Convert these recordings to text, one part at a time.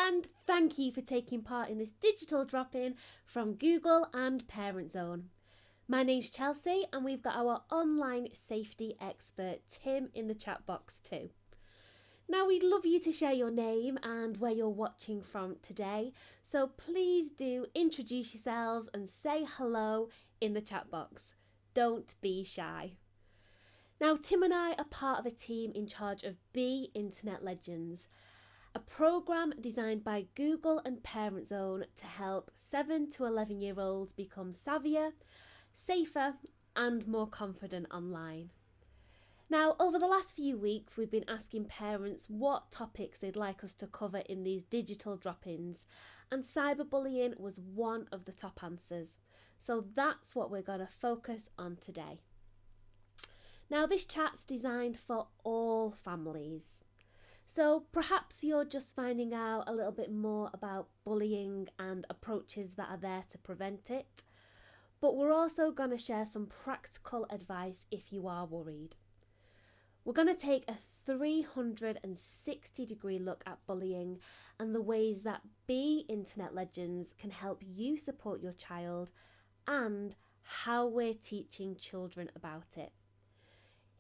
and thank you for taking part in this digital drop-in from Google and Parent Zone. My name's Chelsea and we've got our online safety expert Tim in the chat box too. Now we'd love you to share your name and where you're watching from today, so please do introduce yourselves and say hello in the chat box. Don't be shy. Now Tim and I are part of a team in charge of Be Internet Legends, a programme designed by Google and Parent Zone to help 7 to 11-year-olds become savvier, safer and more confident online. Now, over the last few weeks, we've been asking parents what topics they'd like us to cover in these digital drop-ins, and cyberbullying was one of the top answers. So that's what we're going to focus on today. Now, this chat's designed for all families. So perhaps you're just finding out a little bit more about bullying and approaches that are there to prevent it. But we're also going to share some practical advice if you are worried. We're going to take a 360-degree look at bullying and the ways that Be Internet Legends can help you support your child and how we're teaching children about it.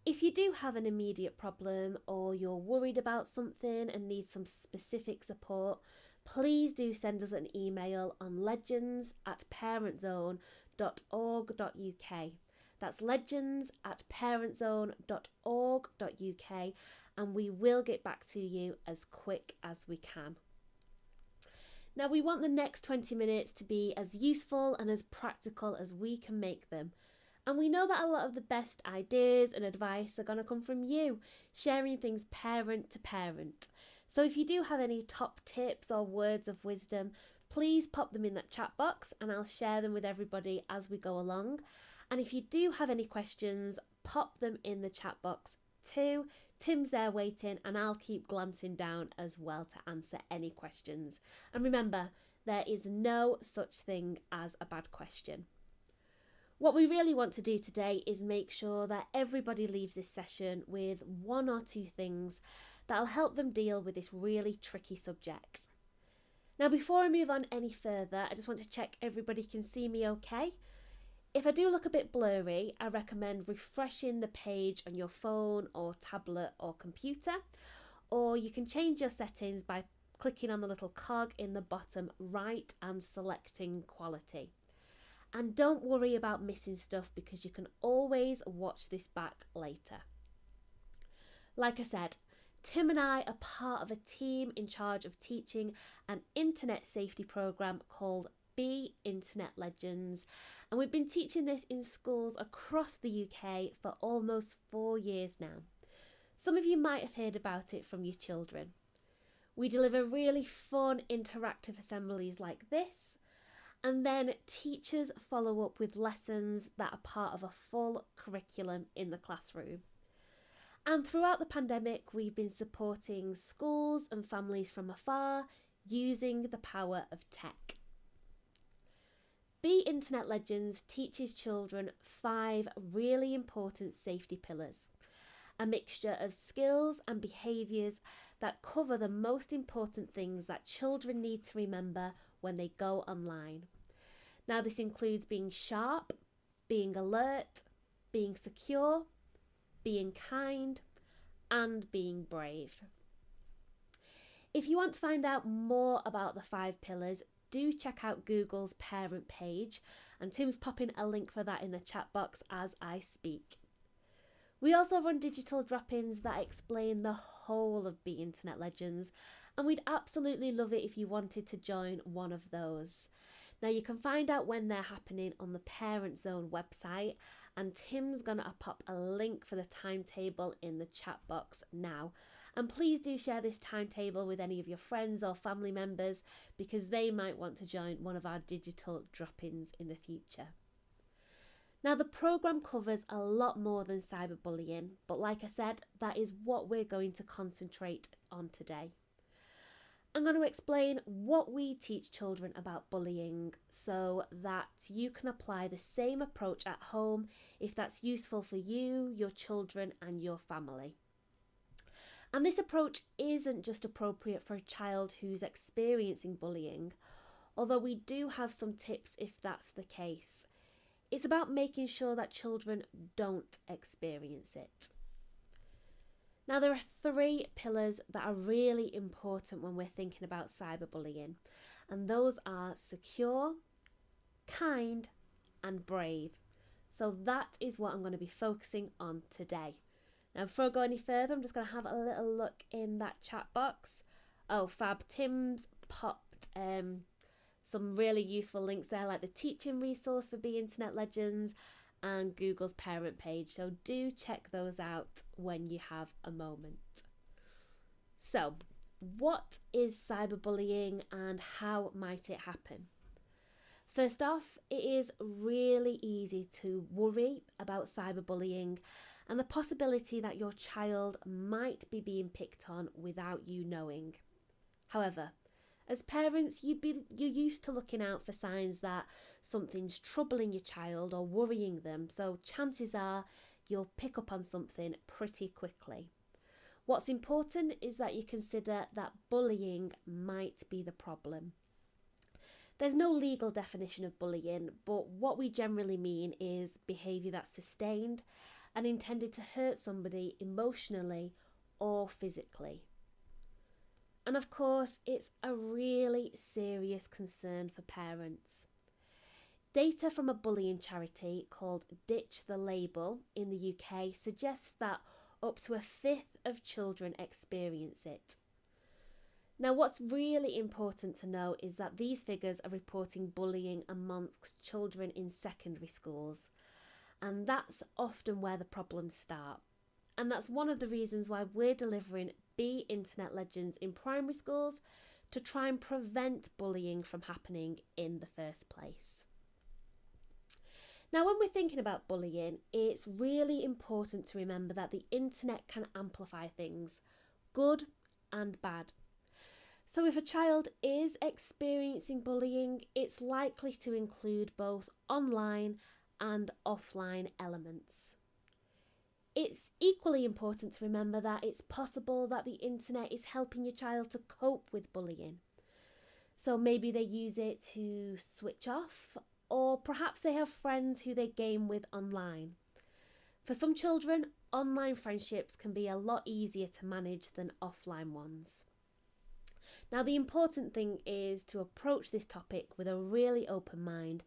If you do have an immediate problem or you're worried about something and need some specific support, please do send us an email on legends@parentzone.org.uk. That's legends@parentzone.org.uk and we will get back to you as quick as we can. Now we want the next 20 minutes to be as useful and as practical as we can make them. And we know that a lot of the best ideas and advice are going to come from you, sharing things parent to parent. So if you do have any top tips or words of wisdom, please pop them in that chat box and I'll share them with everybody as we go along. And if you do have any questions, pop them in the chat box too. Tim's there waiting and I'll keep glancing down as well to answer any questions. And remember, there is no such thing as a bad question. What we really want to do today is make sure that everybody leaves this session with one or two things that'll help them deal with this really tricky subject. Now, before I move on any further, I just want to check everybody can see me okay. If I do look a bit blurry, I recommend refreshing the page on your phone or tablet or computer, or you can change your settings by clicking on the little cog in the bottom right and selecting quality. And don't worry about missing stuff because you can always watch this back later. Like I said, Tim and I are part of a team in charge of teaching an internet safety programme called Be Internet Legends, and we've been teaching this in schools across the UK for almost 4 years now. Some of you might have heard about it from your children. We deliver really fun interactive assemblies like this, and then teachers follow up with lessons that are part of a full curriculum in the classroom. And throughout the pandemic, we've been supporting schools and families from afar using the power of tech. Be Internet Legends teaches children 5 really important safety pillars, a mixture of skills and behaviours that cover the most important things that children need to remember when they go online. Now this includes being sharp, being alert, being secure, being kind, and being brave. If you want to find out more about the 5 pillars, do check out Google's parent page, and Tim's popping a link for that in the chat box as I speak. We also run digital drop-ins that explain the whole of Be Internet Legends, and we'd absolutely love it if you wanted to join one of those. Now you can find out when they're happening on the Parent Zone website, and Tim's going to pop a link for the timetable in the chat box now. And please do share this timetable with any of your friends or family members because they might want to join one of our digital drop-ins in the future. Now the programme covers a lot more than cyberbullying, but like I said, that is what we're going to concentrate on today. I'm going to explain what we teach children about bullying so that you can apply the same approach at home if that's useful for you, your children and your family. And this approach isn't just appropriate for a child who's experiencing bullying, although we do have some tips if that's the case. It's about making sure that children don't experience it. Now, there are 3 pillars that are really important when we're thinking about cyberbullying, and those are secure, kind, and brave. So that is what I'm going to be focusing on today. Now, before I go any further, I'm just going to have a little look in that chat box. Oh, fab. Tim's popped some really useful links there, like the teaching resource for Be Internet Legends and Google's parent page. So do check those out when you have a moment. So, what is cyberbullying and how might it happen? First off, it is really easy to worry about cyberbullying and the possibility that your child might be being picked on without you knowing. However, as parents, you're used to looking out for signs that something's troubling your child or worrying them, so chances are you'll pick up on something pretty quickly. What's important is that you consider that bullying might be the problem. There's no legal definition of bullying, but what we generally mean is behaviour that's sustained and intended to hurt somebody emotionally or physically. And of course, it's a really serious concern for parents. Data from a bullying charity called Ditch the Label in the UK suggests that up to 1/5 of children experience it. Now, what's really important to know is that these figures are reporting bullying amongst children in secondary schools, and that's often where the problems start. And that's one of the reasons why we're delivering Be Internet Legends in primary schools, to try and prevent bullying from happening in the first place. Now, when we're thinking about bullying, it's really important to remember that the internet can amplify things, good and bad. So if a child is experiencing bullying, it's likely to include both online and offline elements. It's equally important to remember that it's possible that the internet is helping your child to cope with bullying. So maybe they use it to switch off, or perhaps they have friends who they game with online. For some children, online friendships can be a lot easier to manage than offline ones. Now, the important thing is to approach this topic with a really open mind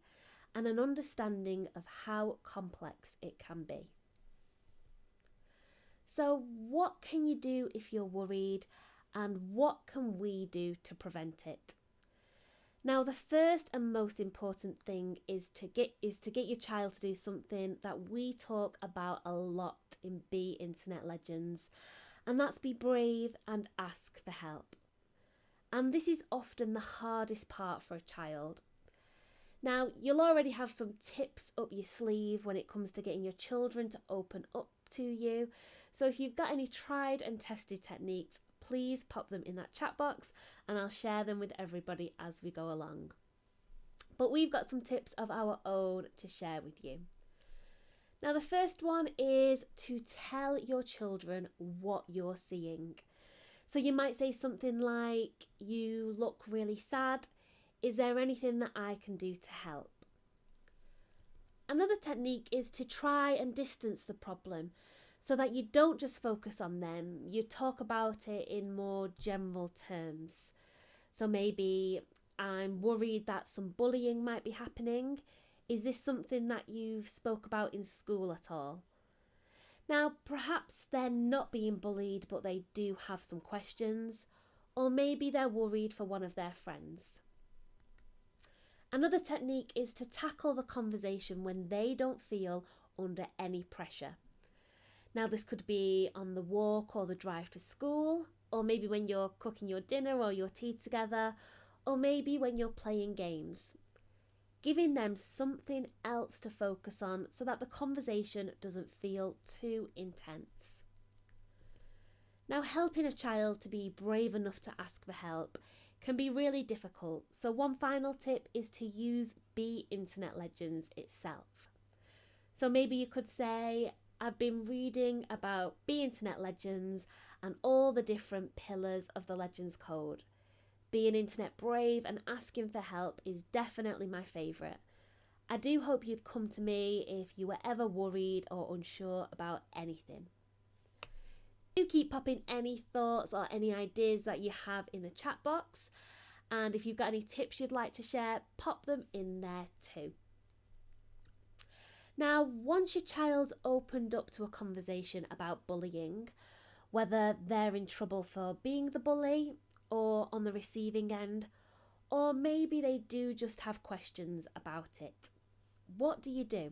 and an understanding of how complex it can be. So, what can you do if you're worried, and what can we do to prevent it? Now, the first and most important thing is to get your child to do something that we talk about a lot in Be Internet Legends, and that's be brave and ask for help. And this is often the hardest part for a child. Now, you'll already have some tips up your sleeve when it comes to getting your children to open up to you. So if you've got any tried and tested techniques, please pop them in that chat box and I'll share them with everybody as we go along. But we've got some tips of our own to share with you. Now, the first one is to tell your children what you're seeing. So you might say something like, "You look really sad. Is there anything that I can do to help?" Another technique is to try and distance the problem so that you don't just focus on them, you talk about it in more general terms. So maybe, "I'm worried that some bullying might be happening. Is this something that you've spoke about in school at all?" Now, perhaps they're not being bullied, but they do have some questions, or maybe they're worried for one of their friends. Another technique is to tackle the conversation when they don't feel under any pressure. Now, this could be on the walk or the drive to school, or maybe when you're cooking your dinner or your tea together, or maybe when you're playing games. Giving them something else to focus on so that the conversation doesn't feel too intense. Now, helping a child to be brave enough to ask for help can be really difficult, so one final tip is to use Be Internet Legends itself. So maybe you could say, I've been reading about Be Internet Legends and all the different pillars of the Legends Code. Being internet brave and asking for help is definitely my favourite. I do hope you'd come to me if you were ever worried or unsure about anything. Do keep popping any thoughts or any ideas that you have in the chat box, and if you've got any tips you'd like to share, pop them in there too. Now, once your child's opened up to a conversation about bullying, whether they're in trouble for being the bully or on the receiving end, or maybe they do just have questions about it, what do you do?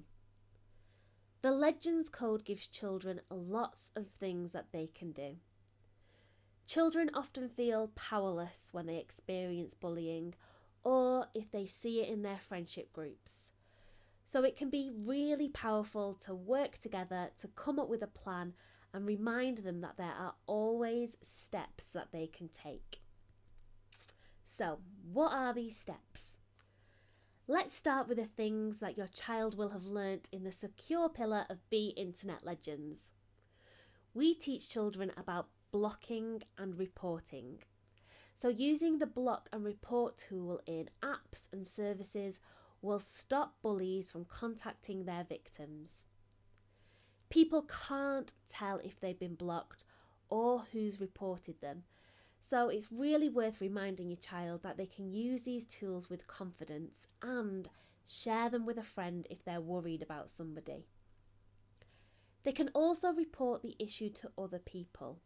The Legends Code gives children lots of things that they can do. Children often feel powerless when they experience bullying or if they see it in their friendship groups. So it can be really powerful to work together to come up with a plan and remind them that there are always steps that they can take. So, what are these steps? Let's start with the things that your child will have learnt in the secure pillar of Be Internet Legends. We teach children about blocking and reporting. So using the block and report tool in apps and services will stop bullies from contacting their victims. People can't tell if they've been blocked or who's reported them. So it's really worth reminding your child that they can use these tools with confidence and share them with a friend if they're worried about somebody. They can also report the issue to other people.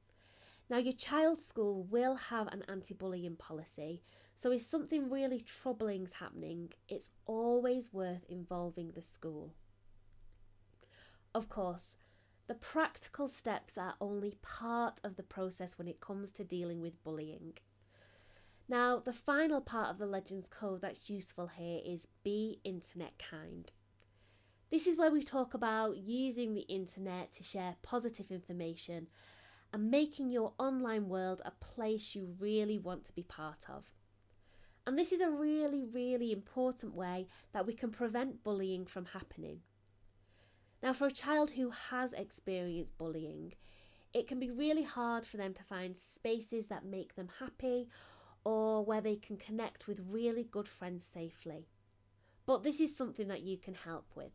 Now, your child's school will have an anti-bullying policy, so if something really troubling's happening, it's always worth involving the school. Of course, the practical steps are only part of the process when it comes to dealing with bullying. Now, the final part of the Legends Code that's useful here is Be Internet Kind. This is where we talk about using the internet to share positive information and making your online world a place you really want to be part of. And this is a really, really important way that we can prevent bullying from happening. Now, for a child who has experienced bullying, it can be really hard for them to find spaces that make them happy or where they can connect with really good friends safely. But this is something that you can help with.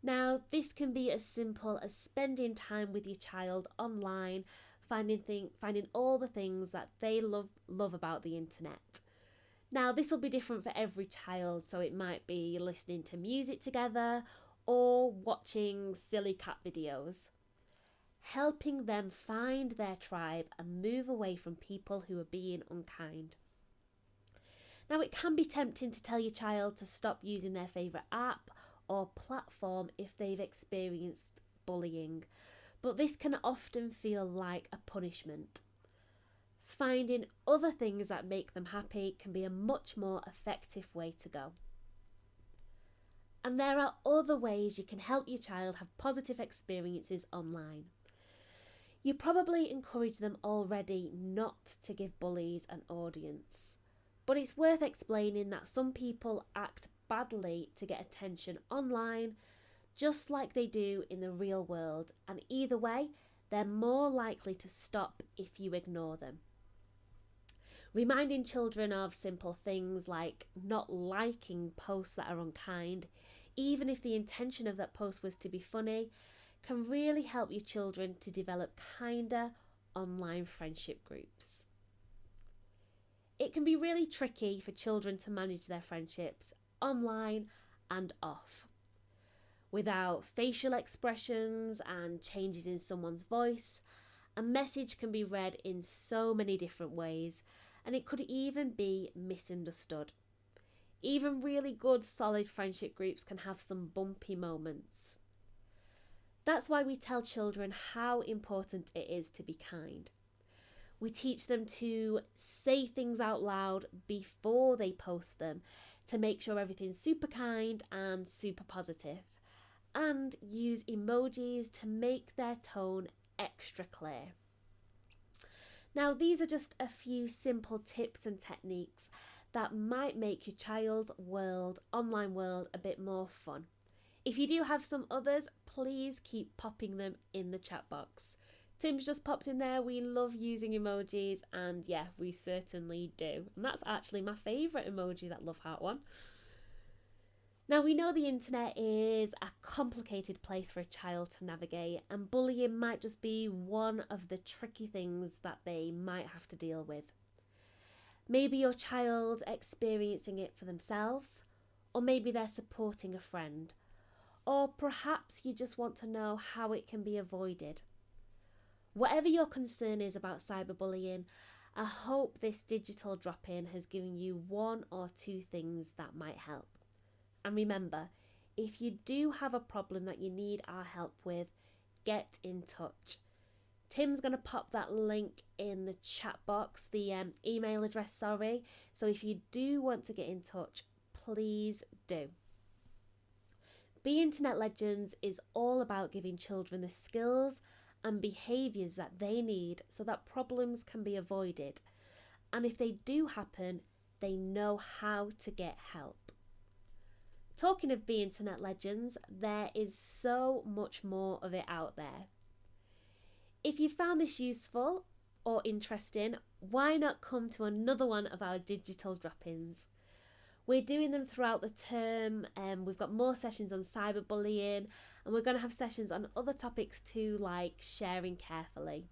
Now, this can be as simple as spending time with your child online, finding all the things that they love about the internet. Now, this will be different for every child, so it might be listening to music together or watching silly cat videos. Helping them find their tribe and move away from people who are being unkind. Now, it can be tempting to tell your child to stop using their favourite app or platform if they've experienced bullying, but this can often feel like a punishment. Finding other things that make them happy can be a much more effective way to go. And there are other ways you can help your child have positive experiences online. You probably encourage them already not to give bullies an audience, but it's worth explaining that some people act badly to get attention online, just like they do in the real world, and either way, they're more likely to stop if you ignore them. Reminding children of simple things like not liking posts that are unkind, even if the intention of that post was to be funny, can really help your children to develop kinder online friendship groups. It can be really tricky for children to manage their friendships online and off. Without facial expressions and changes in someone's voice, a message can be read in so many different ways, and it could even be misunderstood. Even really good, solid friendship groups can have some bumpy moments. That's why we tell children how important it is to be kind. We teach them to say things out loud before they post them to make sure everything's super kind and super positive, and use emojis to make their tone extra clear. Now, these are just a few simple tips and techniques that might make your child's online world a bit more fun. If you do have some others, please keep popping them in the chat box. Tim's just popped in there. We love using emojis, and yeah, we certainly do. And that's actually my favourite emoji, that love heart one. Now, we know the internet is a complicated place for a child to navigate, and bullying might just be one of the tricky things that they might have to deal with. Maybe your child's experiencing it for themselves, or maybe they're supporting a friend, or perhaps you just want to know how it can be avoided. Whatever your concern is about cyberbullying, I hope this digital drop-in has given you one or two things that might help. And remember, if you do have a problem that you need our help with, get in touch. Tim's going to pop that link in the chat box, the email address, sorry. So if you do want to get in touch, please do. Be Internet Legends is all about giving children the skills and behaviours that they need so that problems can be avoided. And if they do happen, they know how to get help. Talking of Be Internet Legends, there is so much more of it out there. If you found this useful or interesting, why not come to another one of our digital drop-ins? We're doing them throughout the term, and we've got more sessions on cyberbullying, and we're going to have sessions on other topics too, like sharing carefully.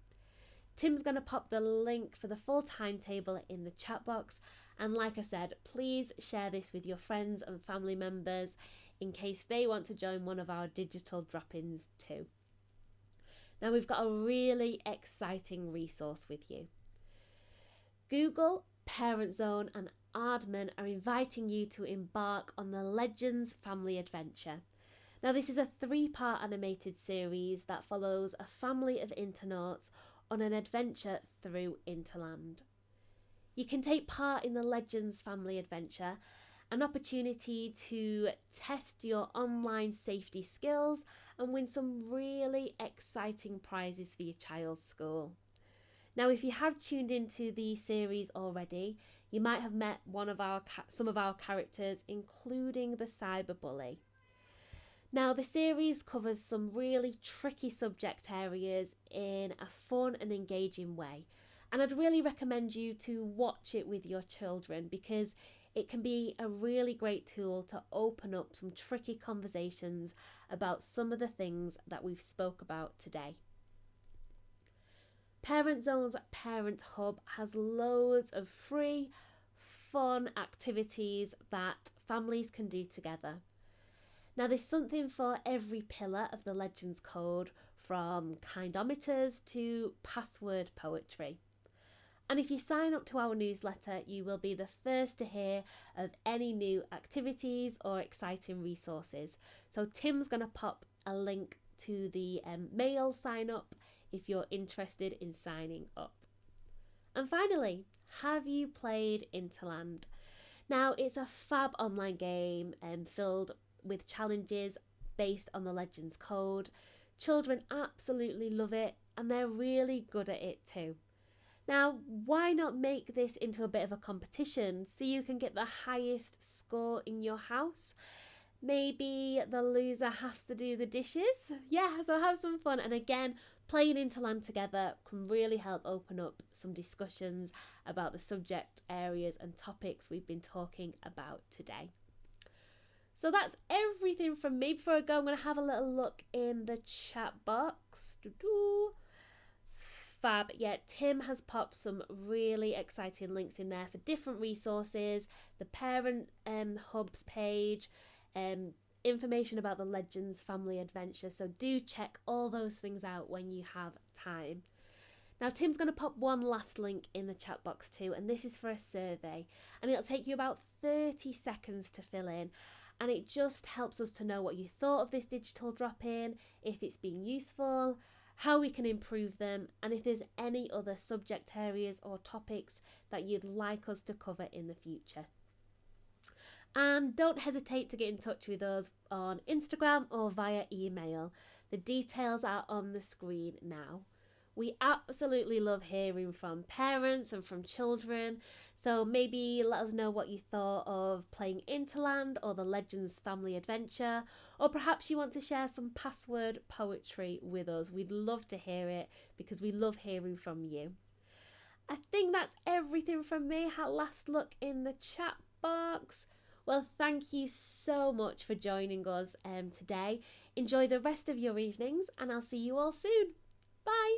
Tim's going to pop the link for the full timetable in the chat box. And like I said, please share this with your friends and family members in case they want to join one of our digital drop-ins too. Now we've got a really exciting resource with you. Google, Parent Zone and Aardman are inviting you to embark on the Legends Family Adventure. Now this is a 3-part animated series that follows a family of internauts on an adventure through Interland. You can take part in the Legends Family Adventure, an opportunity to test your online safety skills and win some really exciting prizes for your child's school. Now, if you have tuned into the series already, you might have met some of our characters, including the cyberbully. Now, the series covers some really tricky subject areas in a fun and engaging way. And I'd really recommend you to watch it with your children because it can be a really great tool to open up some tricky conversations about some of the things that we've spoke about today. Parent Zone's Parent Hub has loads of free, fun activities that families can do together. Now there's something for every pillar of the Legends Code, from kindometers to password poetry. And if you sign up to our newsletter, you will be the first to hear of any new activities or exciting resources. So Tim's going to pop a link to the mail sign up if you're interested in signing up. And finally, have you played Interland? Now, it's a fab online game filled with challenges based on the Legends Code. Children absolutely love it and they're really good at it too. Now, why not make this into a bit of a competition so you can get the highest score in your house? Maybe the loser has to do the dishes. Yeah, so have some fun. And again, playing Interland together can really help open up some discussions about the subject areas and topics we've been talking about today. So that's everything from me. Before I go, I'm going to have a little look in the chat box. Fab. Yeah, Tim has popped some really exciting links in there for different resources, the Parent Hubs page, information about the Legends Family Adventure. So do check all those things out when you have time. Now Tim's going to pop one last link in the chat box too, and this is for a survey, and it'll take you about 30 seconds to fill in. And it just helps us to know what you thought of this digital drop-in, if it's been useful, how we can improve them, and if there's any other subject areas or topics that you'd like us to cover in the future. And don't hesitate to get in touch with us on Instagram or via email. The details are on the screen now. We absolutely love hearing from parents and from children. So maybe let us know what you thought of playing Interland or the Legends Family Adventure, or perhaps you want to share some password poetry with us. We'd love to hear it because we love hearing from you. I think that's everything from me. Last look in the chat box. Well, thank you so much for joining us today. Enjoy the rest of your evenings, and I'll see you all soon. Bye.